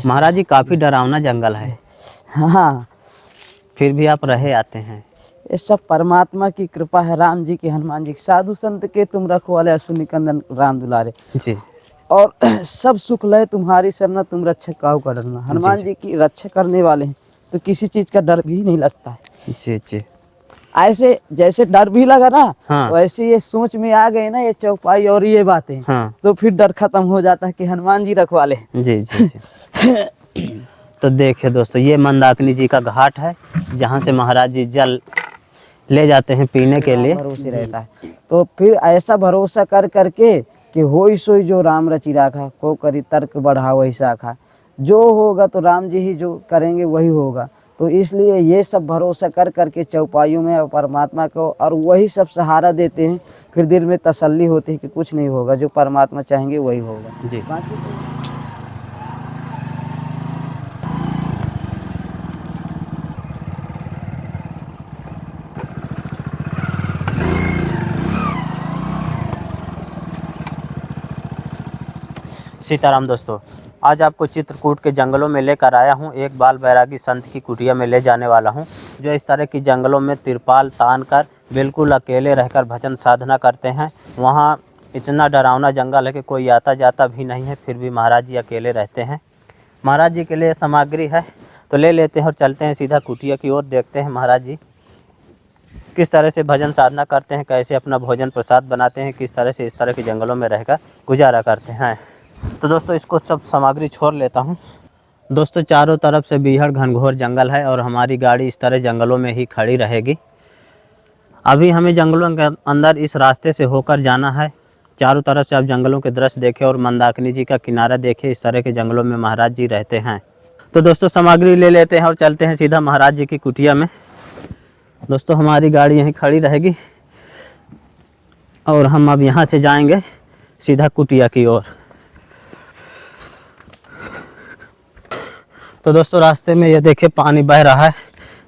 महाराज जी काफी डरावना जंगल है, हाँ फिर भी आप रहे आते हैं। ये सब परमात्मा की कृपा है, राम जी की, हनुमान जी की, साधु संत के तुम रखवाले असुर निकंदन राम दुलारे। जी और सब सुख लय तुम्हारी शरण, तुम रक्षक काहू का डरना। हनुमान जी की रक्षा करने वाले हैं तो किसी चीज का डर भी नहीं लगता है। जी जी। ऐसे जैसे डर भी लगा ना, हाँ। वैसे ये सोच में आ गए ना ये चौपाई और ये बातें, हाँ। तो फिर डर खत्म हो जाता है कि हनुमान जी रखवाले हैं। जी जी जी। तो देखिए दोस्तों, ये मंदाकिनी जी का घाट है जहाँ से महाराज जी जल ले जाते हैं पीने के लिए। भरोसे रहता है तो फिर ऐसा भरोसा कर करके कि होई सोई जो राम रचि राखा, को करी तर्क बढ़ा वही शाखा। जो होगा तो राम जी ही जो करेंगे वही होगा। तो इसलिए ये सब भरोसा कर करके चौपाइयों में परमात्मा को और वही सब सहारा देते हैं, फिर दिल में तसल्ली होती है कि कुछ नहीं होगा, जो परमात्मा चाहेंगे वही होगा। जी। बाकी तो सीताराम दोस्तों, आज आपको चित्रकूट के जंगलों में लेकर आया हूँ। एक बाल बैरागी संत की कुटिया में ले जाने वाला हूँ, जो इस तरह की जंगलों में तिरपाल तान कर बिल्कुल अकेले रहकर भजन साधना करते हैं। वहाँ इतना डरावना जंगल है कि कोई आता जाता भी नहीं है, फिर भी महाराज जी अकेले रहते हैं। महाराज जी के लिए सामग्री है तो ले लेते हैं और चलते हैं सीधा कुटिया की ओर। देखते हैं महाराज जी किस तरह से भजन साधना करते हैं, कैसे अपना भोजन प्रसाद बनाते हैं, किस तरह से इस तरह के जंगलों में रहकर गुजारा करते हैं। तो दोस्तों इसको सब सामग्री छोड़ लेता हूँ। दोस्तों चारों तरफ से बीहड़ घनघोर जंगल है और हमारी गाड़ी इस तरह जंगलों में ही खड़ी रहेगी। अभी हमें जंगलों के अंदर इस रास्ते से होकर जाना है। चारों तरफ से आप जंगलों के दृश्य देखें और मंदाकिनी जी का किनारा देखें। इस तरह के जंगलों में महाराज जी रहते हैं। तो दोस्तों सामग्री ले लेते हैं और चलते हैं सीधा महाराज जी की कुटिया में। दोस्तों हमारी गाड़ी यहीं खड़ी रहेगी और हम अब यहाँ से जाएंगे सीधा कुटिया की ओर। तो दोस्तों रास्ते में ये देखिए पानी बह रहा है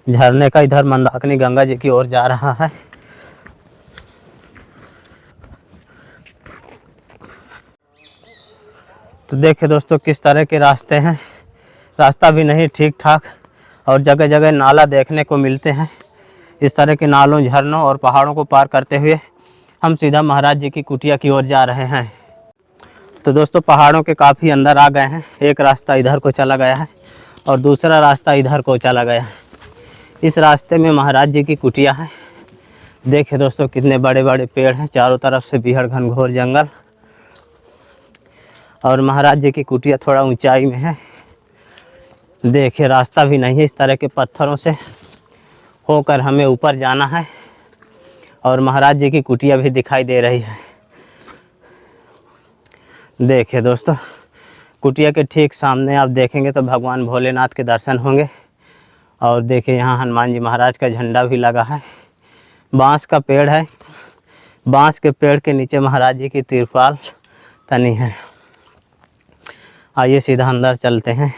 झरने का, इधर मंदाकिनी गंगा जी की ओर जा रहा है। तो देखिए दोस्तों किस तरह के रास्ते हैं, रास्ता भी नहीं ठीक ठाक और जगह जगह नाला देखने को मिलते हैं। इस तरह के नालों, झरनों और पहाड़ों को पार करते हुए हम सीधा महाराज जी की कुटिया की ओर जा रहे हैं। तो दोस्तों पहाड़ों के काफ़ी अंदर आ गए हैं। एक रास्ता इधर को चला गया है और दूसरा रास्ता इधर को चला गया है। इस रास्ते में महाराज जी की कुटिया है। देखिए दोस्तों कितने बड़े बड़े पेड़ हैं, चारों तरफ से बीहड़ घनघोर जंगल और महाराज जी की कुटिया थोड़ा ऊंचाई में है। देखिए रास्ता भी नहीं है, इस तरह के पत्थरों से होकर हमें ऊपर जाना है और महाराज जी की कुटिया भी दिखाई दे रही है। देखिए दोस्तों कुटिया के ठीक सामने आप देखेंगे तो भगवान भोलेनाथ के दर्शन होंगे। और देखिए यहाँ हनुमान जी महाराज का झंडा भी लगा है। बांस का पेड़ है, बांस के पेड़ के नीचे महाराज जी की तिरपाल तनी है। आइए सीधा अंदर चलते हैं।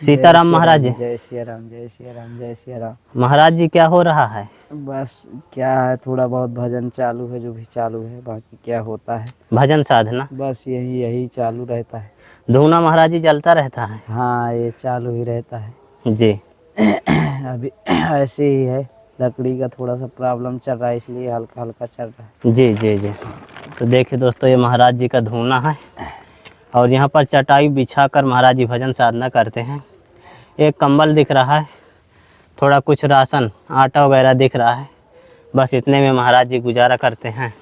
सीताराम महाराज जी। जय सिया राम, जय सिया राम, जय सिया राम। महाराज जी क्या हो रहा है? बस क्या है, थोड़ा बहुत भजन चालू है, जो भी चालू है, बाकी क्या होता है भजन साधना, बस यही चालू रहता है। धूना महाराज जी जलता रहता है। हाँ ये चालू ही रहता है जी। अभी ऐसे ही है, लकड़ी का थोड़ा सा प्रॉब्लम चल रहा है इसलिए हल्का हल्का चल रहा है। जी जी जी। तो देखिए दोस्तों ये महाराज जी का धूना है और यहाँ पर चटाई बिछाकर महाराज जी भजन साधना करते हैं। एक कंबल दिख रहा है, थोड़ा कुछ राशन आटा वगैरह दिख रहा है, बस इतने में महाराज जी गुजारा करते हैं।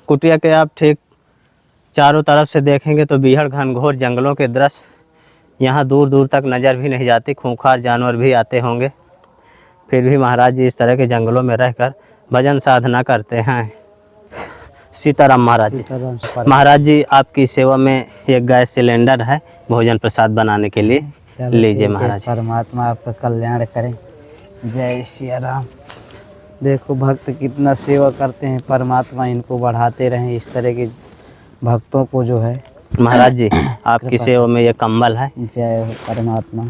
कुटिया के आप ठीक चारों तरफ से देखेंगे तो बीहड़ घनघोर जंगलों के दृश्य यहाँ दूर दूर तक नज़र भी नहीं जाती। खूंखार जानवर भी आते होंगे, फिर भी महाराज जी इस तरह के जंगलों में रहकर भजन साधना करते हैं। सीताराम महाराज जी। महाराज जी आपकी सेवा में एक गैस सिलेंडर है भोजन प्रसाद बनाने के लिए, लीजिए महाराज। परमात्मा आपका कल्याण करें। जय सिया राम। देखो भक्त कितना सेवा करते हैं, परमात्मा इनको बढ़ाते रहें। इस तरह के भक्तों को जो है महाराज जी आपकी सेवा में ये कंबल है। जय हो परमात्मा,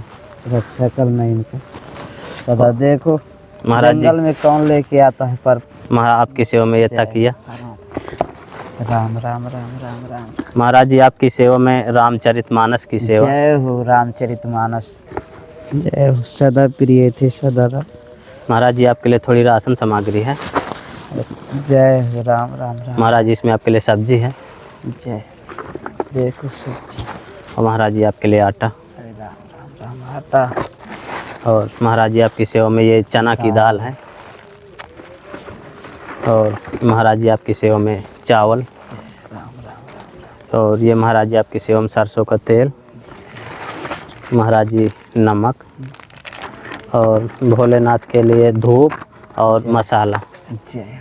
रक्षा करना इनको सदा। देखो महाराज जी जंगल में कौन लेके आता है, पर आपकी सेवा में ये तकिया। राम राम राम राम राम। महाराज जी आपकी सेवा में रामचरितमानस की सेवा। जय हो रामचरितमानस, जय हो सदा प्रिय थे सदा राम। महाराज जी आपके लिए थोड़ी राशन सामग्री है। जय हो राम राम राम। महाराज जी इसमें आपके लिए सब्जी है। जय, देखो सब्जी। और महाराज जी आपके लिए आटा। अरे राम राम राम, आटा। और महाराज जी आपकी सेवा में ये चना की दाल है। और महाराज जी आपकी सेवा में चावल। और ये महाराज जी आपकी सेवा में सरसों का तेल। महाराज जी नमक। और भोलेनाथ के लिए धूप और मसाला। जय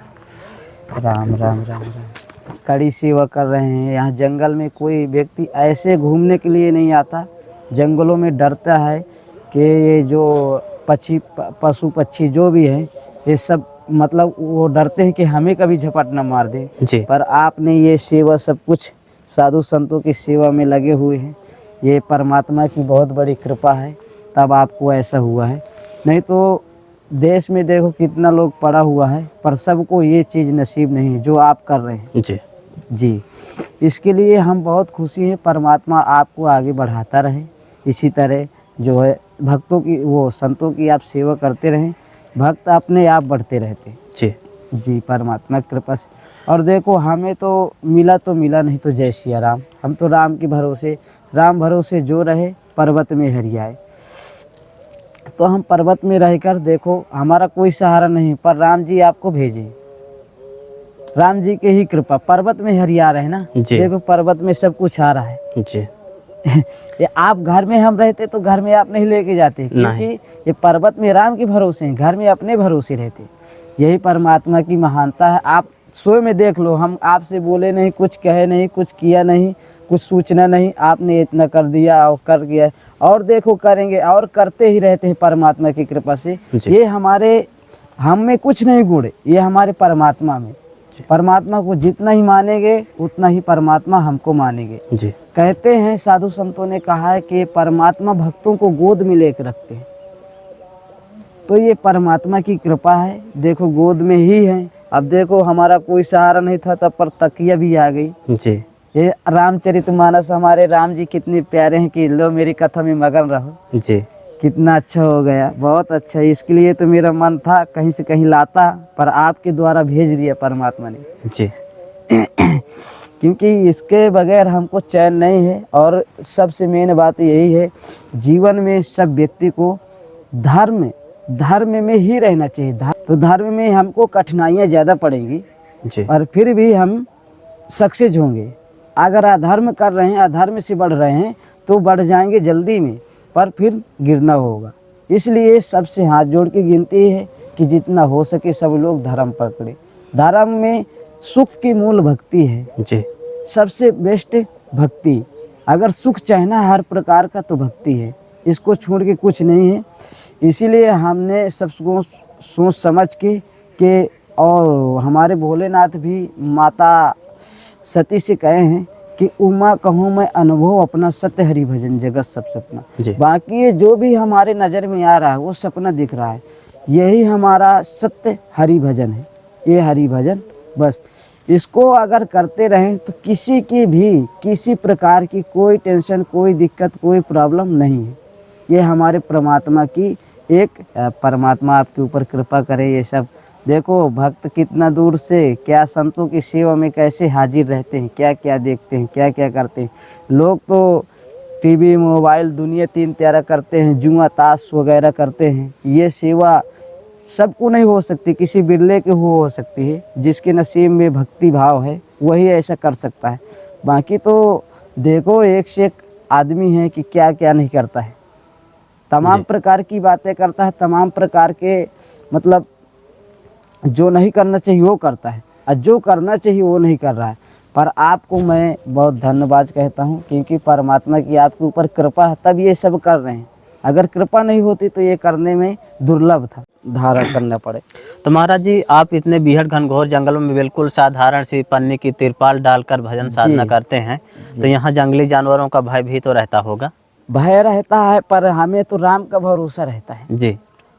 राम राम राम राम। कड़ी सेवा कर रहे हैं। यहाँ जंगल में कोई व्यक्ति ऐसे घूमने के लिए नहीं आता, जंगलों में डरता है कि ये जो पशु पक्षी जो भी हैं ये सब मतलब वो डरते हैं कि हमें कभी झपट न मार दे। जी। पर आपने ये सेवा सब कुछ साधु संतों की सेवा में लगे हुए हैं, ये परमात्मा की बहुत बड़ी कृपा है, तब आपको ऐसा हुआ है। नहीं तो देश में देखो कितना लोग पड़ा हुआ है, पर सबको ये चीज़ नसीब नहीं है जो आप कर रहे हैं। जी जी, इसके लिए हम बहुत खुशी हैं। परमात्मा आपको आगे बढ़ाता रहे, इसी तरह जो है भक्तों की वो संतों की आप सेवा करते रहें, भक्त अपने आप बढ़ते रहते। जी जी, परमात्मा की कृपा से। और देखो हमें तो मिला नहीं तो जय सिया राम। हम तो राम के भरोसे, राम भरोसे जो रहे पर्वत में हरियाए। तो हम पर्वत में रहकर देखो हमारा कोई सहारा नहीं, पर राम जी आपको भेजे, राम जी की ही कृपा। पर्वत में हरिया रहे ना, जी। देखो पर्वत में सब कुछ आ रहा है। जी ये आप घर में हम रहते तो घर में आप नहीं लेके जाते, क्योंकि ये पर्वत में राम के भरोसे हैं, घर में अपने भरोसे रहते। यही परमात्मा की महानता है। आप स्वयं में देख लो, हम आपसे बोले नहीं, कुछ कहे नहीं, कुछ किया नहीं, कुछ सूचना नहीं, आपने इतना कर दिया और कर दिया। और देखो करेंगे और करते ही रहते हैं परमात्मा की कृपा से। ये हमारे हम में कुछ नहीं गुण, ये हमारे परमात्मा में। परमात्मा को जितना ही मानेंगे उतना ही परमात्मा हमको मानेंगे। जी। कहते हैं साधु संतों ने कहा है कि परमात्मा भक्तों को गोद में लेकर रखते हैं। तो ये परमात्मा की कृपा है, देखो गोद में ही है। अब देखो हमारा कोई सहारा नहीं था, तब पर तकिया भी आ गई। जी। ये रामचरितमानस, हमारे राम जी कितने प्यारे हैं कि लो मेरी कथा में मगन रहो। जी। कितना अच्छा हो गया, बहुत अच्छा। इसके लिए तो मेरा मन था कहीं से कहीं लाता, पर आपके द्वारा भेज दिया परमात्मा ने। जी। क्योंकि इसके बगैर हमको चैन नहीं है। और सबसे मेन बात यही है, जीवन में सब व्यक्ति को धर्म में ही रहना चाहिए। तो धर्म में हमको कठिनाइयाँ ज़्यादा पड़ेंगी, जी। और फिर भी हम सक्सेस होंगे। अगर अधर्म कर रहे हैं, अधर्म से बढ़ रहे हैं, तो बढ़ जाएंगे जल्दी में, पर फिर गिरना होगा। इसलिए सबसे हाथ जोड़ के गिनती है कि जितना हो सके सब लोग धर्म पकड़े। धर्म में सुख की मूल भक्ति है। जी। सबसे बेस्ट भक्ति। अगर सुख चाहना हर प्रकार का तो भक्ति है, इसको छोड़ के कुछ नहीं है। इसीलिए हमने सबको सोच समझ के और हमारे भोलेनाथ भी माता सती से कहे हैं कि उमा कहूँ मैं अनुभव अपना, सत्य हरि भजन जगत सब सपना। बाकी ये जो भी हमारे नज़र में आ रहा है वो सपना दिख रहा है, यही हमारा सत्य हरि भजन है। ये हरि भजन बस, इसको अगर करते रहें तो किसी की भी किसी प्रकार की कोई टेंशन, कोई दिक्कत, कोई प्रॉब्लम नहीं है। ये हमारे परमात्मा की एक परमात्मा आपके ऊपर कृपा करे। ये सब देखो भक्त कितना दूर से क्या संतों की सेवा में कैसे हाजिर रहते हैं, क्या क्या देखते हैं, क्या क्या करते हैं। लोग तो टीवी मोबाइल दुनिया तीन त्यारा करते हैं, जुआ ताश वगैरह करते हैं। ये सेवा सबको नहीं हो सकती, किसी बिरले के हो सकती है। जिसके नसीब में भक्ति भाव है वही ऐसा कर सकता है। बाकी तो देखो एक से एक आदमी है कि क्या क्या नहीं करता है, तमाम प्रकार की बातें करता है, तमाम प्रकार के मतलब जो नहीं करना चाहिए वो करता है, और जो करना चाहिए वो नहीं कर रहा है। पर आपको मैं बहुत धन्यवाद कहता हूँ, क्योंकि परमात्मा की आपके ऊपर कृपा है तब ये सब कर रहे हैं। अगर कृपा नहीं होती तो ये करने में दुर्लभ था, धारण करना पड़े। तो महाराज जी आप इतने बीहड़ घनघोर जंगलों में बिल्कुल साधारण सी पन्नी की तिरपाल डालकर भजन साधना करते हैं, तो यहाँ जंगली जानवरों का भय भी तो रहता होगा? भय रहता है, पर हमें तो राम का भरोसा रहता है। जी।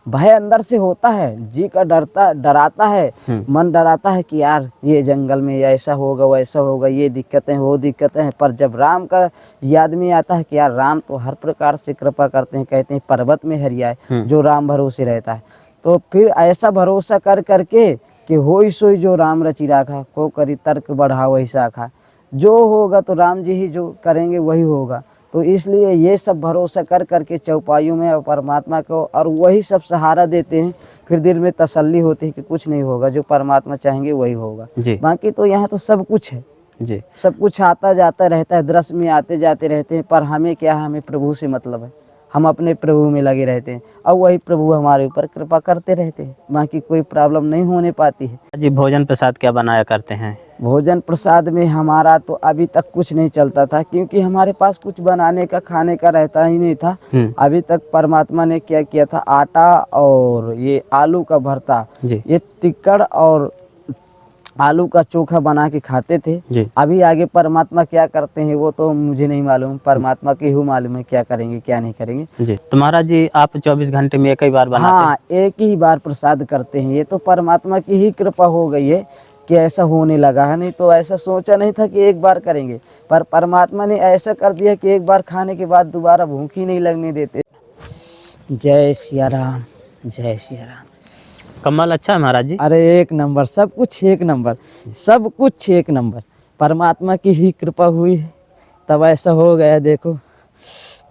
भय अंदर से होता है, जी का डराता है, मन डराता है कि यार ये जंगल में ऐसा होगा वैसा होगा, ये दिक्कतें वो दिक्कतें हैं। पर जब राम का याद में आता है कि यार राम तो हर प्रकार से कृपा करते हैं, कहते हैं पर्वत में हरियाए जो राम भरोसे रहता है। तो फिर ऐसा भरोसा कर करके कि होई सोई जो राम रचि राखा, को करी तर्क बढ़ाओ ऐसा खा, जो होगा तो राम जी ही जो करेंगे वही होगा। तो इसलिए ये सब भरोसा कर करके चौपाइयों में परमात्मा को और वही सब सहारा देते हैं, फिर दिल में तसल्ली होती है कि कुछ नहीं होगा, जो परमात्मा चाहेंगे वही होगा। बाकी तो यहाँ तो सब कुछ है जी, सब कुछ आता जाता रहता है, दृश्य में आते जाते रहते हैं, पर हमें क्या, हमें प्रभु से मतलब है, हम अपने प्रभु में लगे रहते हैं और वही प्रभु हमारे ऊपर कृपा करते रहते हैं, बाकी कोई प्रॉब्लम नहीं होने पाती है। जी भोजन प्रसाद क्या बनाया करते हैं? भोजन प्रसाद में हमारा तो अभी तक कुछ नहीं चलता था, क्योंकि हमारे पास कुछ बनाने का खाने का रहता ही नहीं था। अभी तक परमात्मा ने क्या किया था, आटा और ये आलू का भरता, ये तिक्कड़ और आलू का चोखा बना के खाते थे। अभी आगे परमात्मा क्या करते हैं वो तो मुझे नहीं मालूम, परमात्मा के ही मालूम है क्या करेंगे क्या नहीं करेंगे। जी, तो महाराज जी आप 24 घंटे में एक ही बार बनाते हैं? हाँ, एक ही बार प्रसाद करते हैं। ये तो परमात्मा की ही कृपा हो गई है कि ऐसा होने लगा है, नहीं तो ऐसा सोचा नहीं था कि एक बार करेंगे, पर परमात्मा ने ऐसा कर दिया कि एक बार खाने के बाद दोबारा भूख ही नहीं लगने देते। जय सिया राम, जय सिया राम। कमाल अच्छा है महाराज जी। अरे एक नंबर, सब कुछ एक नंबर, सब कुछ एक नंबर, परमात्मा की ही कृपा हुई है तब ऐसा हो गया। देखो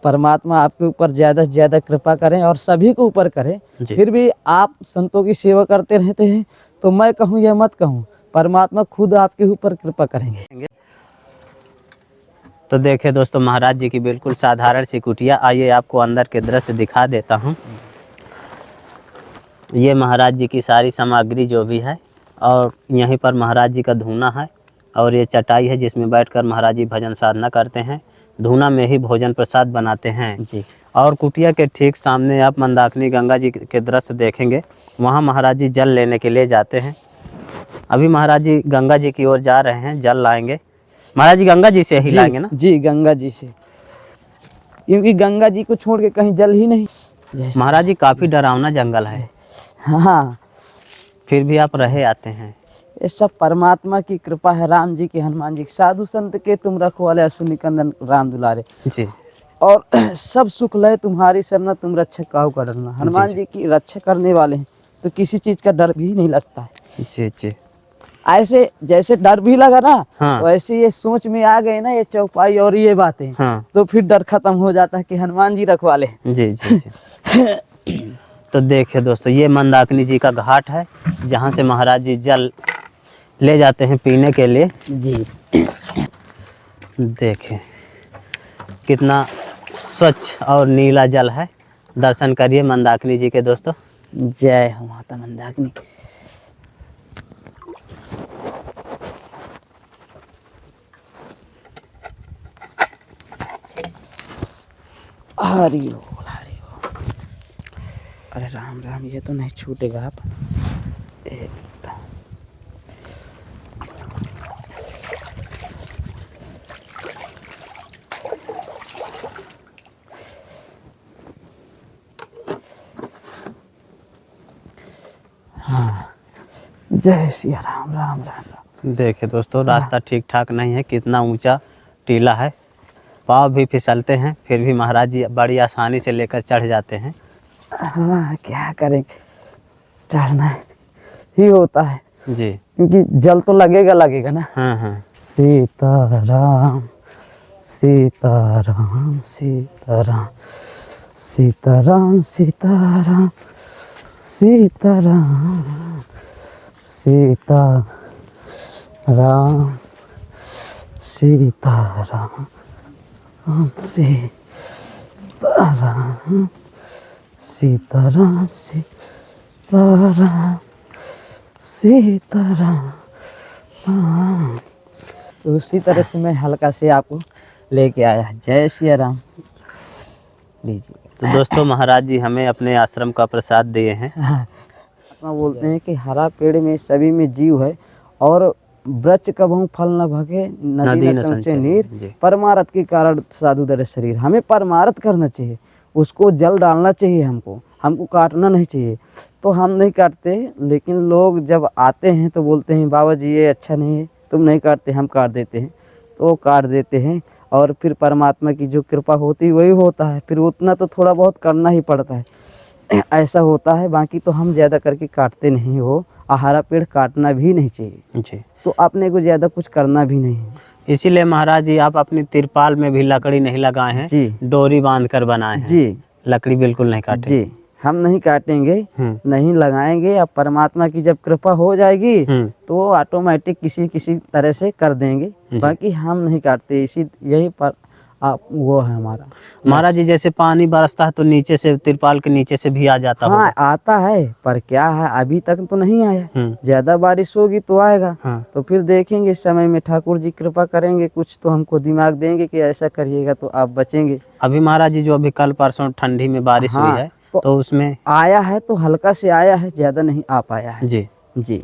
परमात्मा आपके ऊपर ज़्यादा से ज़्यादा कृपा करें और सभी को ऊपर करें। फिर भी आप संतों की सेवा करते रहते हैं तो मैं कहूँ या मत कहूँ, परमात्मा खुद आपके ऊपर कृपा करेंगे। तो देखिए दोस्तों, महाराज जी की बिल्कुल साधारण सी कुटिया, आइए आपको अंदर के दृश्य दिखा देता हूँ। ये महाराज जी की सारी सामग्री जो भी है, और यहीं पर महाराज जी का धूना है, और ये चटाई है जिसमें बैठकर महाराज जी भजन साधना करते हैं, धूना में ही भोजन प्रसाद बनाते हैं जी। और कुटिया के ठीक सामने आप मंदाकिनी गंगा जी के दृश्य देखेंगे, वहाँ महाराज जी जल लेने के लिए जाते हैं। अभी महाराज जी गंगा जी की ओर जा रहे हैं, जल लाएंगे। महाराज जी गंगा जी से ही लाएंगे ना? जी गंगा जी से, क्योंकि गंगा जी को छोड़ के कहीं जल ही नहीं। महाराज जी काफ़ी डरावना जंगल है। हाँ, फिर भी आप रहे आते हैं। ये सब परमात्मा की कृपा है, राम जी की, हनुमान जी की, साधु संत के तुम रखवाले असुर निकंदन राम दुलारे जी। और सब सुख लय तुम्हारी शरण, तुम रक्षक काहू का डरना। हनुमान जी की रक्षा करने वाले हैं तो किसी चीज का डर भी नहीं लगता है। जी जी। ऐसे जैसे डर भी लगा ना, हाँ। तो ऐसे ये सोच में आ गए ना ये चौपाई और ये बातें, हाँ। तो फिर डर खत्म हो जाता है कि हनुमान जी रखवाले। जी जी जी। तो देखिए दोस्तों, ये मंदाकिनी जी का घाट है जहाँ से महाराज जी जल ले जाते हैं पीने के लिए जी। देखें कितना स्वच्छ और नीला जल है। दर्शन करिए मंदाकिनी जी के दोस्तों। जय हो माता मंदाकिनी। हरि बोल, हरि बोल। अरे राम राम, ये तो नहीं छूटेगा आप। हाँ, जय सिया राम, राम राम राम। देखिए दोस्तों, रास्ता ठीक ठाक नहीं है, कितना ऊंचा टीला है, पाँव भी फिसलते हैं, फिर भी महाराज जी बड़ी आसानी से लेकर चढ़ जाते हैं। हाँ, क्या करेंगे, चढ़ना ही होता है जी, क्योंकि जल तो लगेगा लगेगा ना। हाँ हाँ। सीताराम सीताराम सीताराम सीताराम सीताराम सीताराम सीताराम सीताराम सीताराम सीताराम सीताराम सीताराम। तो उसी तरह से मैं हल्का से आपको लेके आया। जय श्री राम। लीजिए। तो दोस्तों, महाराज जी हमें अपने आश्रम का प्रसाद दिए हैं। अपना बोलते हैं कि हरा पेड़ में सभी में जीव है, और वृक्ष कबहू फल न भगे, नदी न संचय नीर, परमारथ के कारण साधु दर शरीर। हमें परमारथ करना चाहिए, उसको जल डालना चाहिए हमको, हमको काटना नहीं चाहिए, तो हम नहीं काटते। लेकिन लोग जब आते हैं तो बोलते हैं बाबा जी ये अच्छा नहीं है, तुम नहीं काटते, हम काट देते हैं। तो वो काट देते हैं और फिर परमात्मा की जो कृपा होती है वही होता है, फिर उतना तो थोड़ा बहुत करना ही पड़ता है, ऐसा होता है। बाकी तो हम ज़्यादा करके काटते नहीं हो, हरा पेड़ काटना भी नहीं चाहिए, जी। तो अपने को ज़्यादा कुछ करना भी नहीं है। इसीलिए महाराज जी आप अपनी तिरपाल में भी लकड़ी नहीं लगाए हैं, जी डोरी बांध कर बनाए हैं। जी लकड़ी बिल्कुल नहीं काटे। जी, हम नहीं काटेंगे, नहीं लगाएंगे। अब परमात्मा की जब कृपा हो जाएगी तो ऑटोमेटिक किसी किसी तरह से कर देंगे। बाकी हम नहीं काटते, इसी यही पर आप वो है हमारा। महाराज जी जैसे पानी बरसता है तो नीचे से तिरपाल के नीचे से भी आ जाता हाँ होगा। आता है, पर क्या है अभी तक तो नहीं आया, हम्म। ज्यादा बारिश होगी तो आएगा। हाँ। तो फिर देखेंगे इस समय में ठाकुर जी कृपा करेंगे, कुछ तो हमको दिमाग देंगे कि ऐसा करिएगा तो आप बचेंगे। अभी महाराज जी जो अभी कल परसों ठंडी में बारिश हुई है तो उसमें आया है तो हल्का से आया है, ज्यादा नहीं आ पाया है। जी जी,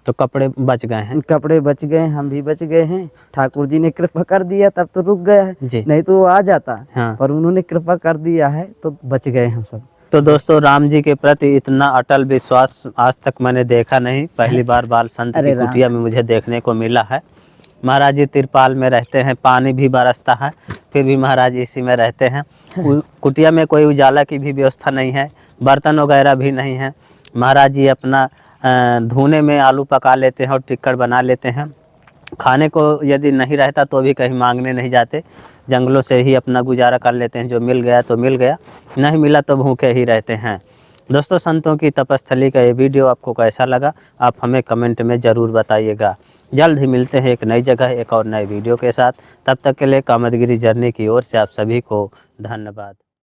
तो कपड़े बच गए हैं। कपड़े बच गए, हम भी बच गए हैं। ठाकुर जी ने कृपा कर दिया तब तो रुक गया है, जी। नहीं तो वो आ जाता। हाँ। पर उन्होंने कृपा कर दिया है तो बच गए हम सब। तो दोस्तों राम जी के प्रति इतना अटल विश्वास आज तक मैंने देखा नहीं, पहली बार बाल संत की कुटिया में मुझे देखने को मिला है। महाराज जी तिरपाल में रहते हैं, पानी भी बरसता है, फिर भी महाराज इसी में रहते हैं। कुटिया में कोई उजाला की भी व्यवस्था नहीं है, बर्तन वगैरह भी नहीं है। महाराज जी अपना धुने में आलू पका लेते हैं और टिक्कड़ बना लेते हैं। खाने को यदि नहीं रहता तो भी कहीं मांगने नहीं जाते, जंगलों से ही अपना गुजारा कर लेते हैं। जो मिल गया तो मिल गया, नहीं मिला तो भूखे ही रहते हैं। दोस्तों संतों की तपस्थली का ये वीडियो आपको कैसा लगा आप हमें कमेंट में ज़रूर बताइएगा। जल्द ही मिलते हैं एक नई जगह एक और नए वीडियो के साथ। तब तक के लिए कामदगिरी जर्नी की ओर से आप सभी को धन्यवाद।